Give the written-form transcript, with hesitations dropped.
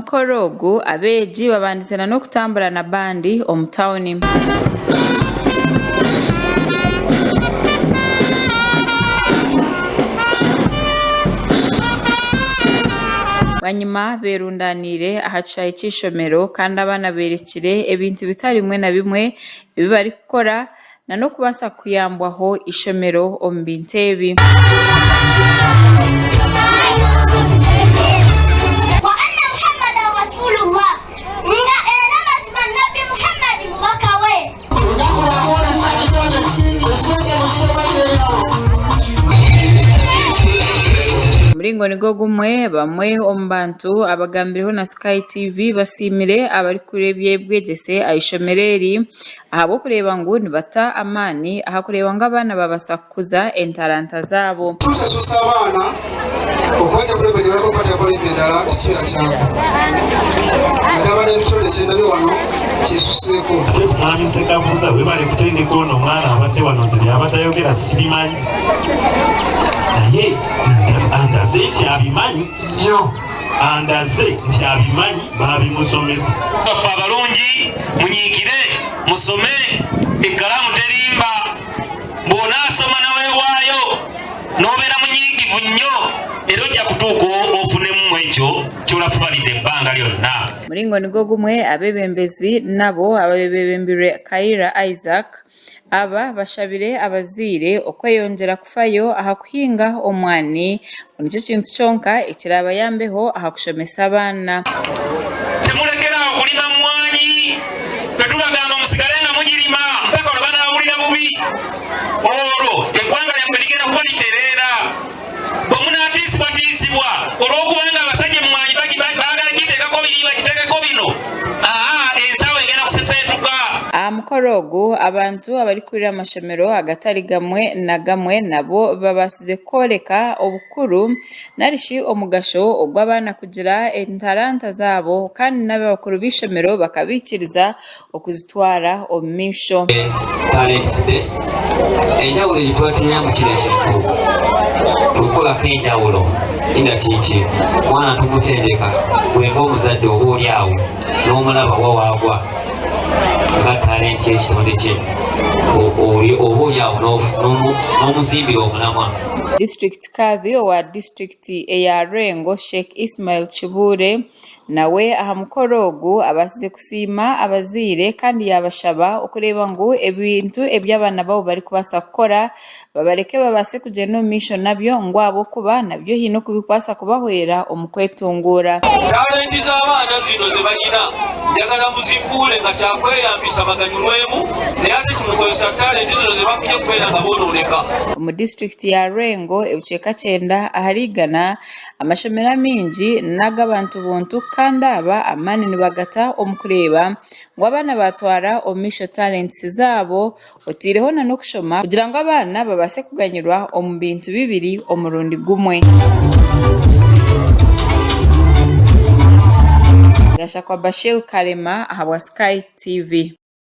mukoro ogu abeegi babandise n'okutambura na bandi omu tawuni. Banyuma berundanire aha kishaayi ky'ishomero kandi abaana berekire ebintu bitari bimwe na bimwe ebi bari kukora na n'okubaasa kuyambwaho ishomero omu bintu ebi. Muringo nigo gumwe bamwe omu bantu abagambireho na Sky TV basimire abari kurebya ebwegese ayishomereri ahabo kureba ngu nibata amani aha kureba ngo abana babasa kukuza entaranta zabo. Tusasusa abana okwaja kulebegerera ko kwata ko Entaranta kibera cyane. Ndaba n'ebitole kyenda biwano kisuseko. Mwami sekabuza we bali kutendeka ono mwana abadde wano nze byabadayogera sibimanyi. Naye andaze nti abimanyi yo andaze nti abimanyi babimusomesa. Bafa abalungi munyiikire musome ekkalamu terimba bona asoma nawe waayo nobeera munyiikivu nnyo era ojja kutuuka ofunemu ekyo kyolafubalidde ebbanga lyonna. Muringo nigo gumwe abebembezi nabo ababebembire Kaira Isaac aba bashabire abaziire okweyongera kufayo aha kuhinga omwani nicyo kintu kyonka ekirabayambeho aha kushomesa abaana. Temurekera okulima mwanyi tetubagamba musigale nga mugirima mpaka olwo banaawulira bubi olwo eggwanga lyammwe ligenda kuba litereera bwe munaatiisibwatiisibwa olw'okubanga abasajja mumwanyi baagala giteekako biri bagiteekeko bino ensawo egenda kuseseetuka. Mukoro ogu abantu abari kurira amashomero agatari gamwe na gamwe nabo babasize koleka obukuru narishi omugasho ogw'abaana kugira entaranta zabo kandi n'abakuru b'ishomero bakabikiriza okuzitwara omu misho. Enjawulo ebitwatumira mu kino ekintu tukolako enjawulo inda kinki mwana tumutendeka bwenga omuzadde oba oli awo n'omulaba wawaagwa nga talenti y'ekitonde kye oba oli awo n'omuzimbira omulamwa. District Kadhi owa District eya Lwengo Sheikh Ismail Chibure nawe aha mukoro ogu abasize kusiima abaziire kandi yabashaba okureba ngu ebintu eby'abaana babo bari kubasa kukora babareke babase kugenda omu misho nabyo ngu abokuba nabyo hino kubikwasa kubahwera omu kwetungura. Talenti z'abaana zino ze balina njagala muzifuule nga kyakweyambisa baganyulwemu naye ate tumukozesa talenti zino ze bafunye okubeera nga bonooneka. Mu district ya Lwengo ebiceeka 9 aharigana amashomero mingi n'ag'abantu bontu kandi aba amani nibagata omu kureba ngu abaana batwara omu misho talents zabo otiireho na n'okushoma kugira ngu abaana babase kuganyirwa omu bintu bibiri omurundi gumwe. Gasha kwa Bashir Karema aha bwa Sky TV.